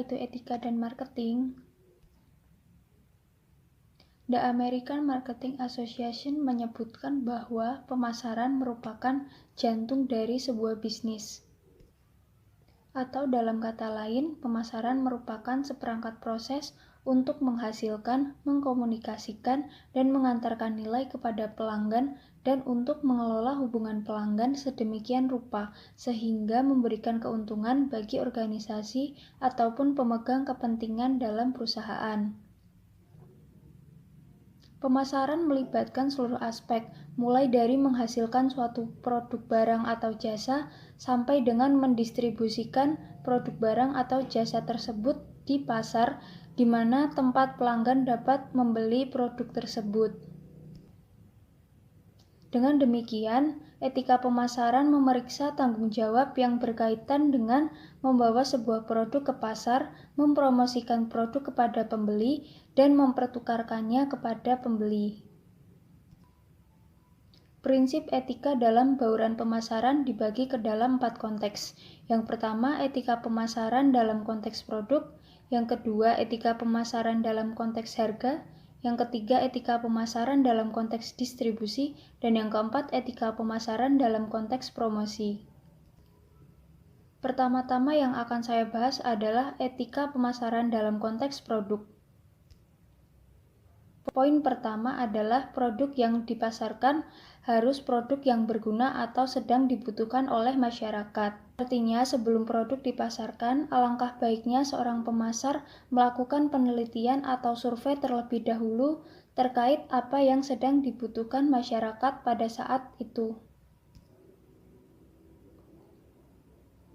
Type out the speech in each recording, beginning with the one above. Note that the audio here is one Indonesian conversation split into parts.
itu etika dan marketing? The American Marketing Association menyebutkan bahwa pemasaran merupakan jantung dari sebuah bisnis. Atau dalam kata lain, pemasaran merupakan seperangkat proses untuk menghasilkan, mengkomunikasikan, dan mengantarkan nilai kepada pelanggan dan untuk mengelola hubungan pelanggan sedemikian rupa sehingga memberikan keuntungan bagi organisasi ataupun pemegang kepentingan dalam perusahaan. Pemasaran melibatkan seluruh aspek, mulai dari menghasilkan suatu produk barang atau jasa, sampai dengan mendistribusikan produk barang atau jasa tersebut di pasar, di mana tempat pelanggan dapat membeli produk tersebut. Dengan demikian, etika pemasaran memeriksa tanggung jawab yang berkaitan dengan membawa sebuah produk ke pasar, mempromosikan produk kepada pembeli, dan mempertukarkannya kepada pembeli. Prinsip etika dalam bauran pemasaran dibagi ke dalam 4 konteks. Yang pertama, etika pemasaran dalam konteks produk. Yang kedua, etika pemasaran dalam konteks harga. Yang ketiga, etika pemasaran dalam konteks distribusi. Dan yang keempat, etika pemasaran dalam konteks promosi. Pertama-tama yang akan saya bahas adalah etika pemasaran dalam konteks produk. Poin pertama adalah produk yang dipasarkan harus produk yang berguna atau sedang dibutuhkan oleh masyarakat. Artinya, sebelum produk dipasarkan, alangkah baiknya seorang pemasar melakukan penelitian atau survei terlebih dahulu terkait apa yang sedang dibutuhkan masyarakat pada saat itu.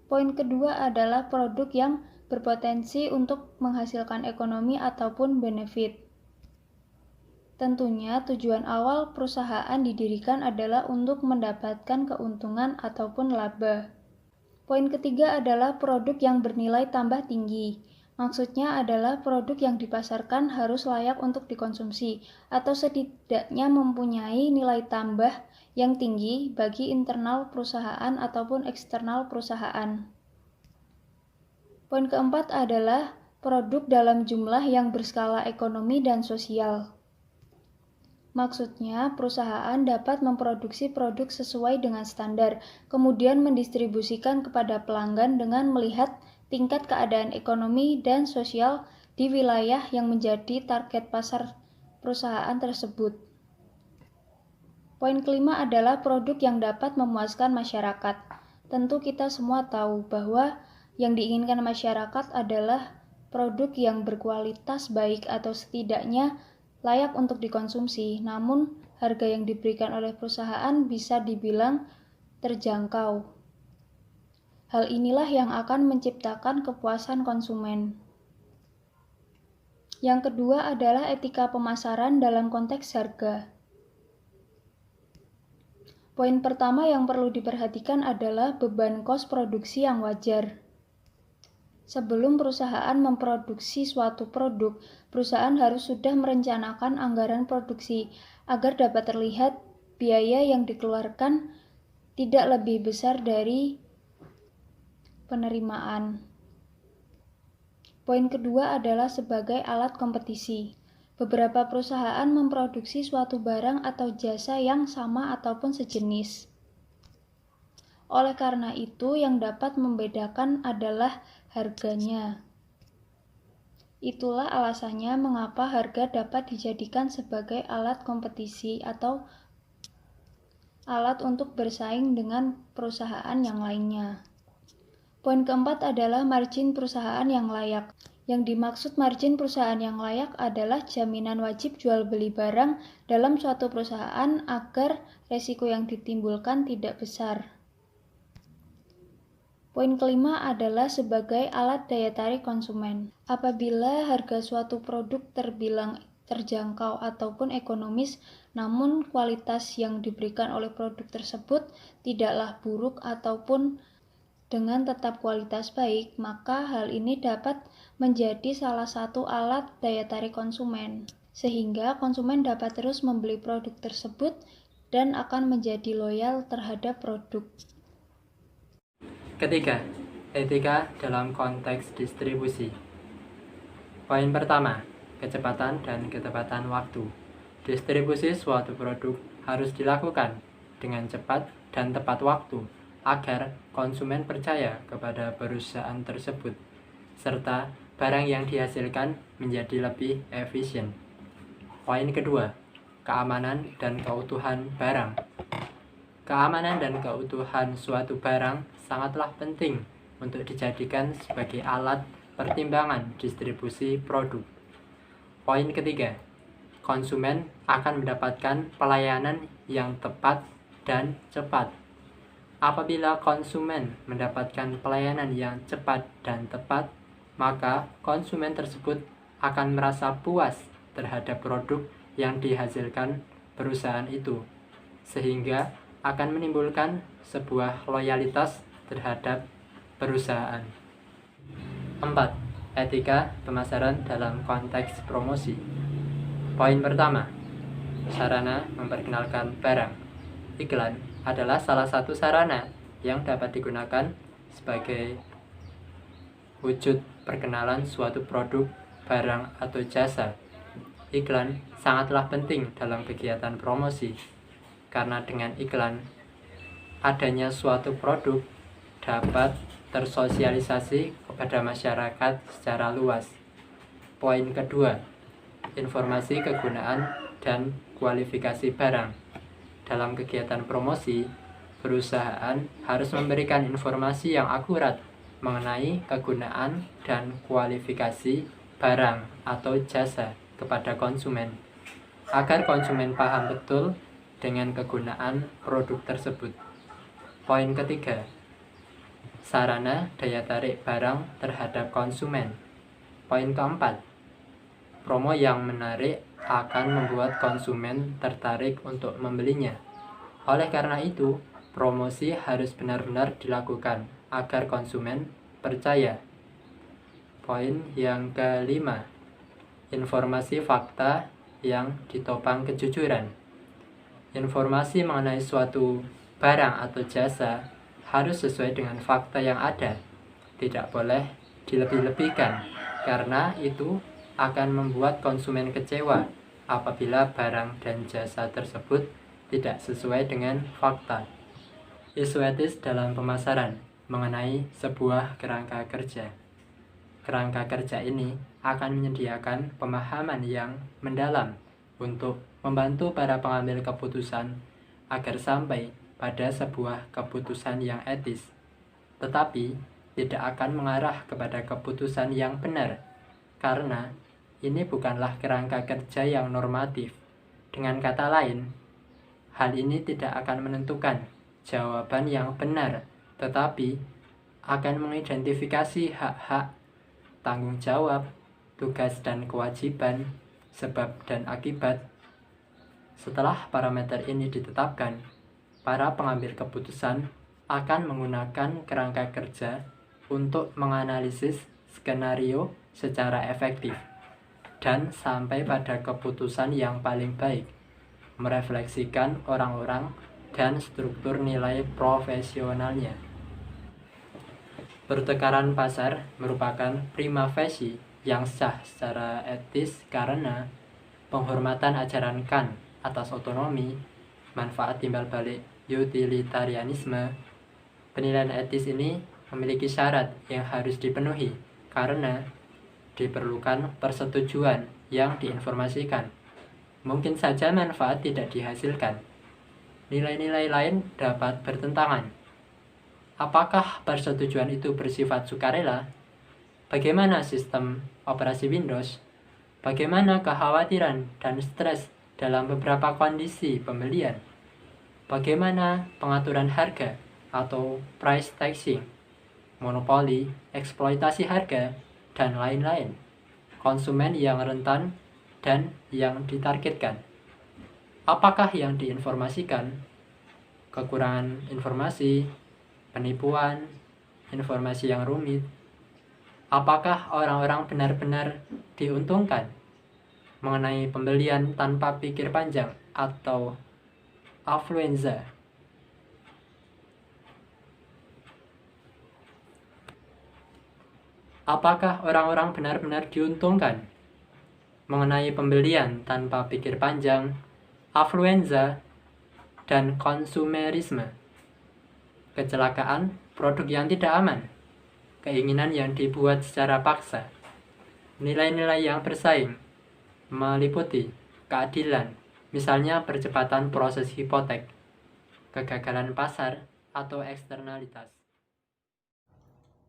Poin kedua adalah produk yang berpotensi untuk menghasilkan ekonomi ataupun benefit. Tentunya tujuan awal perusahaan didirikan adalah untuk mendapatkan keuntungan ataupun laba. Poin ketiga adalah produk yang bernilai tambah tinggi. Maksudnya adalah produk yang dipasarkan harus layak untuk dikonsumsi atau setidaknya mempunyai nilai tambah yang tinggi bagi internal perusahaan ataupun eksternal perusahaan. Poin keempat adalah produk dalam jumlah yang berskala ekonomi dan sosial. Maksudnya, perusahaan dapat memproduksi produk sesuai dengan standar, kemudian mendistribusikan kepada pelanggan dengan melihat tingkat keadaan ekonomi dan sosial di wilayah yang menjadi target pasar perusahaan tersebut. Poin kelima adalah produk yang dapat memuaskan masyarakat. Tentu kita semua tahu bahwa yang diinginkan masyarakat adalah produk yang berkualitas baik atau setidaknya layak untuk dikonsumsi, namun harga yang diberikan oleh perusahaan bisa dibilang terjangkau. Hal inilah yang akan menciptakan kepuasan konsumen. Yang kedua adalah etika pemasaran dalam konteks harga. Poin pertama yang perlu diperhatikan adalah beban kos produksi yang wajar. Sebelum perusahaan memproduksi suatu produk, perusahaan harus sudah merencanakan anggaran produksi agar dapat terlihat biaya yang dikeluarkan tidak lebih besar dari penerimaan. Poin kedua adalah sebagai alat kompetisi. Beberapa perusahaan memproduksi suatu barang atau jasa yang sama ataupun sejenis. Oleh karena itu, yang dapat membedakan adalah harganya. Itulah alasannya mengapa harga dapat dijadikan sebagai alat kompetisi atau alat untuk bersaing dengan perusahaan yang lainnya. Poin keempat adalah margin perusahaan yang layak. Yang dimaksud margin perusahaan yang layak adalah jaminan wajib jual beli barang dalam suatu perusahaan agar resiko yang ditimbulkan tidak besar. Poin kelima adalah sebagai alat daya tarik konsumen. Apabila harga suatu produk terbilang terjangkau ataupun ekonomis, namun kualitas yang diberikan oleh produk tersebut tidaklah buruk ataupun dengan tetap kualitas baik, maka hal ini dapat menjadi salah satu alat daya tarik konsumen, sehingga konsumen dapat terus membeli produk tersebut dan akan menjadi loyal terhadap produk. Ketiga, etika dalam konteks distribusi. Poin pertama, kecepatan dan ketepatan waktu. Distribusi suatu produk harus dilakukan dengan cepat dan tepat waktu agar konsumen percaya kepada perusahaan tersebut, serta barang yang dihasilkan menjadi lebih efisien. Poin kedua, keamanan dan keutuhan barang. Keamanan dan keutuhan suatu barang sangatlah penting untuk dijadikan sebagai alat pertimbangan distribusi produk. Poin ketiga, konsumen akan mendapatkan pelayanan yang tepat dan cepat. Apabila konsumen mendapatkan pelayanan yang cepat dan tepat, maka konsumen tersebut akan merasa puas terhadap produk yang dihasilkan perusahaan itu, sehingga akan menimbulkan sebuah loyalitas terhadap perusahaan. 4. Etika pemasaran dalam konteks promosi. Poin pertama, sarana memperkenalkan barang. Iklan adalah salah satu sarana yang dapat digunakan sebagai wujud perkenalan suatu produk, barang, atau jasa. Iklan sangatlah penting dalam kegiatan promosi, karena dengan iklan, adanya suatu produk dapat tersosialisasi kepada masyarakat secara luas. Poin kedua, informasi kegunaan dan kualifikasi barang. Dalam kegiatan promosi, perusahaan harus memberikan informasi yang akurat mengenai kegunaan dan kualifikasi barang atau jasa kepada konsumen, agar konsumen paham betul dengan kegunaan produk tersebut. Poin ketiga, sarana daya tarik barang terhadap konsumen. Poin keempat, promo yang menarik akan membuat konsumen tertarik untuk membelinya. Oleh karena itu, promosi harus benar-benar dilakukan agar konsumen percaya. Poin yang kelima, informasi fakta yang ditopang kejujuran. Informasi mengenai suatu barang atau jasa harus sesuai dengan fakta yang ada, tidak boleh dilebih-lebihkan, karena itu akan membuat konsumen kecewa apabila barang dan jasa tersebut tidak sesuai dengan fakta. Isu etis dalam pemasaran mengenai sebuah kerangka kerja. Kerangka kerja ini akan menyediakan pemahaman yang mendalam untuk membantu para pengambil keputusan agar sampai pada sebuah keputusan yang etis, tetapi tidak akan mengarah kepada keputusan yang benar, karena ini bukanlah kerangka kerja yang normatif. Dengan kata lain, hal ini tidak akan menentukan jawaban yang benar, tetapi akan mengidentifikasi hak-hak, tanggung jawab, tugas dan kewajiban, sebab dan akibat. Setelah parameter ini ditetapkan, para pengambil keputusan akan menggunakan kerangka kerja untuk menganalisis skenario secara efektif dan sampai pada keputusan yang paling baik, merefleksikan orang-orang dan struktur nilai profesionalnya. Pertukaran pasar merupakan prima facie yang sah secara etis karena penghormatan ajaran Kant atas otonomi, manfaat timbal balik utilitarianisme. Penilaian etis ini memiliki syarat yang harus dipenuhi karena diperlukan persetujuan yang diinformasikan. Mungkin saja manfaat tidak dihasilkan. Nilai-nilai lain dapat bertentangan. Apakah persetujuan itu bersifat sukarela? Bagaimana sistem operasi Windows? Bagaimana kekhawatiran dan stres dalam beberapa kondisi pembelian? Bagaimana pengaturan harga atau price taxing, monopoli, eksploitasi harga, dan lain-lain? Konsumen yang rentan dan yang ditargetkan. Apakah yang diinformasikan? Kekurangan informasi, penipuan, informasi yang rumit. Apakah orang-orang benar-benar diuntungkan? Mengenai pembelian tanpa pikir panjang atau affluenza. Apakah orang-orang benar-benar diuntungkan? Mengenai pembelian tanpa pikir panjang, afluenza, dan konsumerisme, kecelakaan, produk yang tidak aman, keinginan yang dibuat secara paksa, nilai-nilai yang bersaing, meliputi keadilan, misalnya percepatan proses hipotek, kegagalan pasar, atau eksternalitas.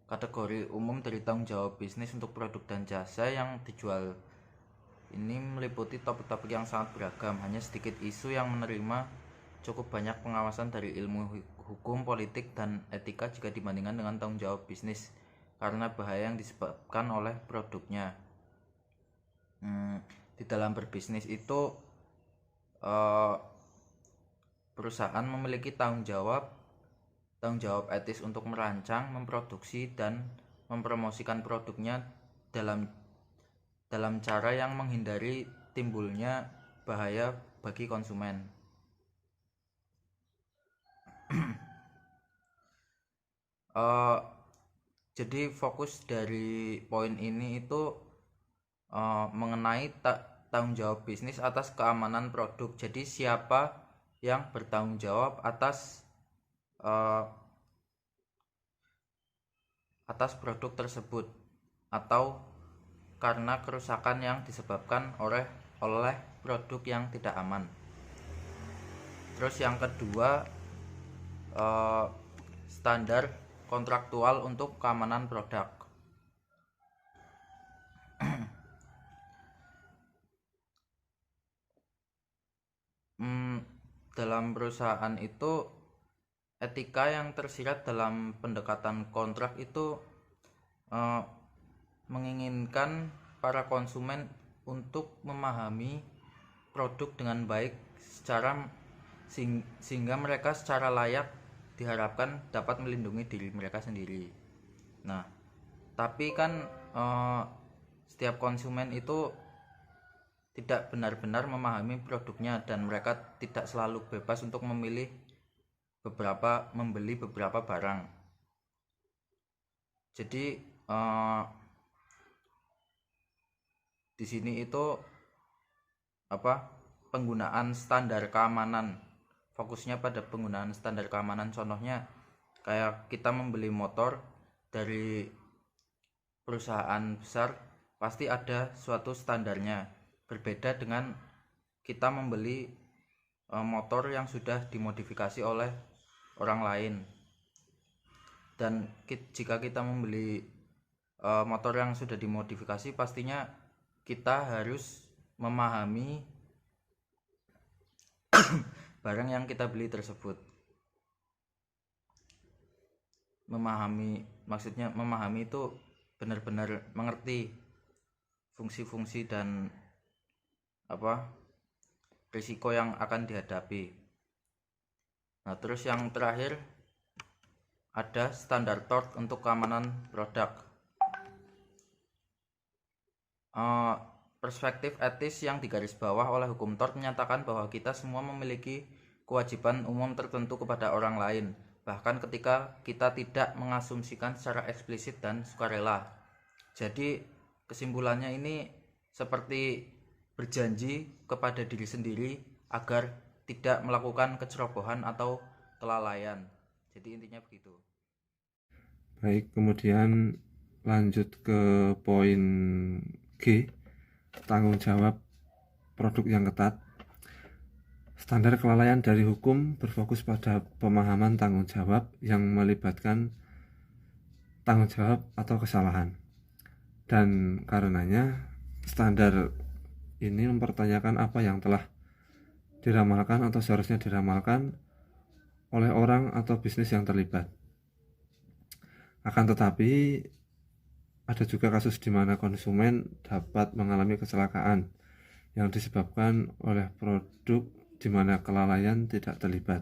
Kategori umum dari tanggung jawab bisnis untuk produk dan jasa yang dijual ini meliputi topik-topik yang sangat beragam. Hanya sedikit isu yang menerima cukup banyak pengawasan dari ilmu hukum, politik, dan etika jika dibandingkan dengan tanggung jawab bisnis karena bahaya yang disebabkan oleh produknya. Di dalam berbisnis itu perusahaan memiliki tanggung jawab etis untuk merancang, memproduksi, dan mempromosikan produknya dalam cara yang menghindari timbulnya bahaya bagi konsumen. Jadi fokus dari poin ini itu mengenai tanggung jawab bisnis atas keamanan produk. Jadi siapa yang bertanggung jawab atas produk tersebut atau karena kerusakan yang disebabkan oleh produk yang tidak aman. Terus yang kedua, standar kontraktual untuk keamanan produk. Dalam perusahaan itu etika yang tersirat dalam pendekatan kontrak itu menginginkan para konsumen untuk memahami produk dengan baik sehingga mereka secara layak diharapkan dapat melindungi diri mereka sendiri. Nah, tapi kan setiap konsumen itu tidak benar-benar memahami produknya dan mereka tidak selalu bebas untuk membeli beberapa barang. Jadi di sini itu penggunaan standar keamanan, fokusnya pada penggunaan standar keamanan. Contohnya kayak kita membeli motor dari perusahaan besar, pasti ada suatu standarnya, berbeda dengan kita membeli motor yang sudah dimodifikasi oleh orang lain. Dan jika kita membeli motor yang sudah dimodifikasi, pastinya kita harus memahami barang yang kita beli tersebut. Memahami itu benar-benar mengerti fungsi-fungsi dan risiko yang akan dihadapi. Nah, terus yang terakhir ada standar TORT untuk keamanan produk. Perspektif etis yang digaris bawah oleh hukum TORT menyatakan bahwa kita semua memiliki kewajiban umum tertentu kepada orang lain, bahkan ketika kita tidak mengasumsikan secara eksplisit dan sukarela. Jadi kesimpulannya ini seperti berjanji kepada diri sendiri agar tidak melakukan kecerobohan atau kelalaian. Jadi intinya begitu. Baik, kemudian lanjut ke poin G, tanggung jawab produk yang ketat. Standar kelalaian dari hukum berfokus pada pemahaman tanggung jawab yang melibatkan tanggung jawab atau kesalahan. Dan karenanya standar ini mempertanyakan apa yang telah diramalkan atau seharusnya diramalkan oleh orang atau bisnis yang terlibat. Akan tetapi ada juga kasus di mana konsumen dapat mengalami kecelakaan yang disebabkan oleh produk di mana kelalaian tidak terlibat.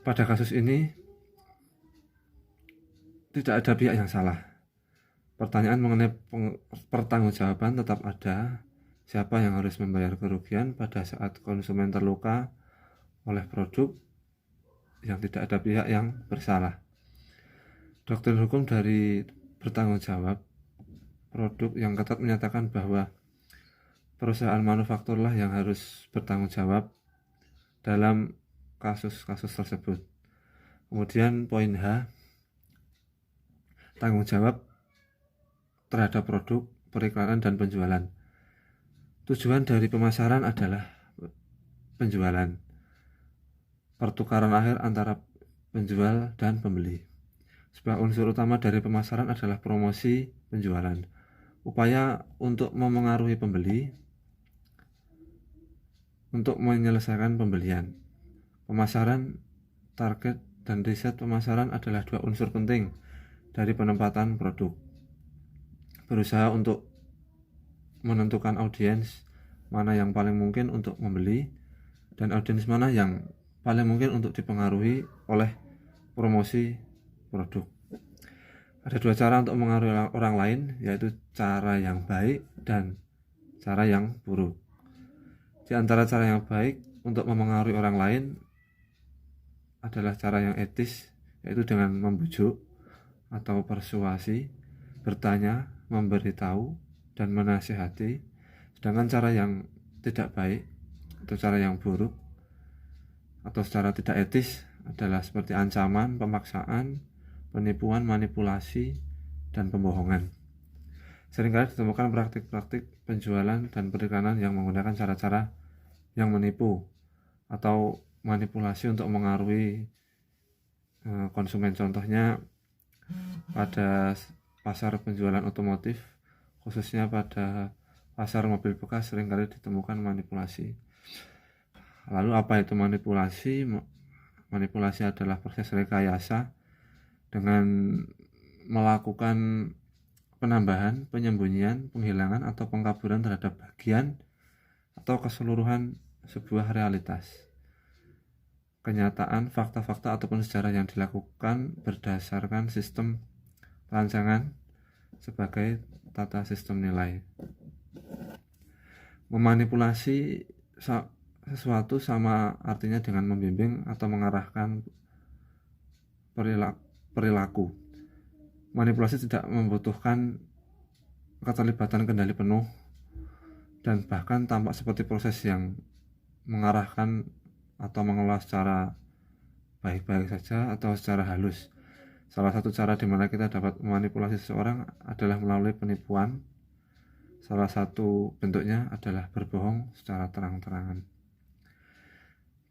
Pada kasus ini tidak ada pihak yang salah. Pertanyaan mengenai pertanggungjawaban tetap ada. Siapa yang harus membayar kerugian pada saat konsumen terluka oleh produk yang tidak ada pihak yang bersalah. Doktrin hukum dari bertanggung jawab. Produk yang ketat menyatakan bahwa perusahaan manufakturlah yang harus bertanggung jawab dalam kasus-kasus tersebut. Kemudian poin H, tanggung jawab terhadap produk, periklanan, dan penjualan. Tujuan dari pemasaran adalah penjualan, pertukaran akhir antara penjual dan pembeli. Sebuah unsur utama dari pemasaran adalah promosi penjualan. Upaya untuk memengaruhi pembeli untuk menyelesaikan pembelian. Pemasaran, target, dan riset pemasaran adalah dua unsur penting dari penempatan produk. Berusaha untuk menentukan audiens mana yang paling mungkin untuk membeli dan audiens mana yang paling mungkin untuk dipengaruhi oleh promosi produk. Ada dua cara untuk mengaruhi orang lain, yaitu cara yang baik dan cara yang buruk. Di antara cara yang baik untuk memengaruhi orang lain adalah cara yang etis, yaitu dengan membujuk atau persuasi, bertanya, memberitahu, dan menasihati. Sedangkan cara yang tidak baik atau cara yang buruk atau secara tidak etis adalah seperti ancaman, pemaksaan, penipuan, manipulasi, dan pembohongan. Seringkali ditemukan praktik-praktik penjualan dan periklanan yang menggunakan cara-cara yang menipu atau manipulasi untuk mengaruhi konsumen. Contohnya pada pasar penjualan otomotif, khususnya pada pasar mobil bekas, seringkali ditemukan manipulasi. Lalu apa itu manipulasi? Manipulasi adalah proses rekayasa dengan melakukan penambahan, penyembunyian, penghilangan, atau pengkaburan terhadap bagian atau keseluruhan sebuah realitas, kenyataan, fakta-fakta, ataupun sejarah yang dilakukan berdasarkan sistem rancangan sebagai tata sistem nilai. Memanipulasi sesuatu sama artinya dengan membimbing atau mengarahkan perilaku. Manipulasi tidak membutuhkan keterlibatan kendali penuh dan bahkan tampak seperti proses yang mengarahkan atau mengelola secara baik-baik saja atau secara halus. Salah satu cara di mana kita dapat memanipulasi seseorang adalah melalui penipuan. Salah satu bentuknya adalah berbohong secara terang-terangan.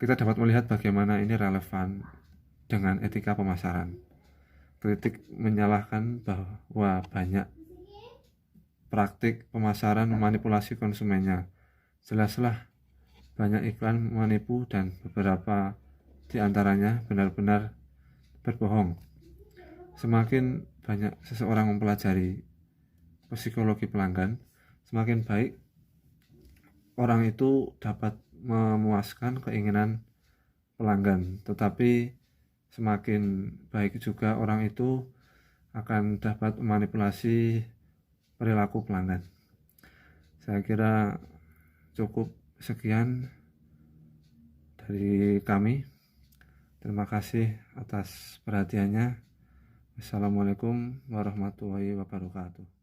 Kita dapat melihat bagaimana ini relevan dengan etika pemasaran. Kritik menyalahkan bahwa banyak praktik pemasaran memanipulasi konsumennya. Jelaslah banyak iklan menipu dan beberapa di antaranya benar-benar berbohong. Semakin banyak seseorang mempelajari psikologi pelanggan, semakin baik orang itu dapat memuaskan keinginan pelanggan, tetapi semakin baik juga orang itu akan dapat memanipulasi perilaku pelanggan. Saya kira cukup sekian dari kami. Terima kasih atas perhatiannya. Assalamualaikum warahmatullahi wabarakatuh.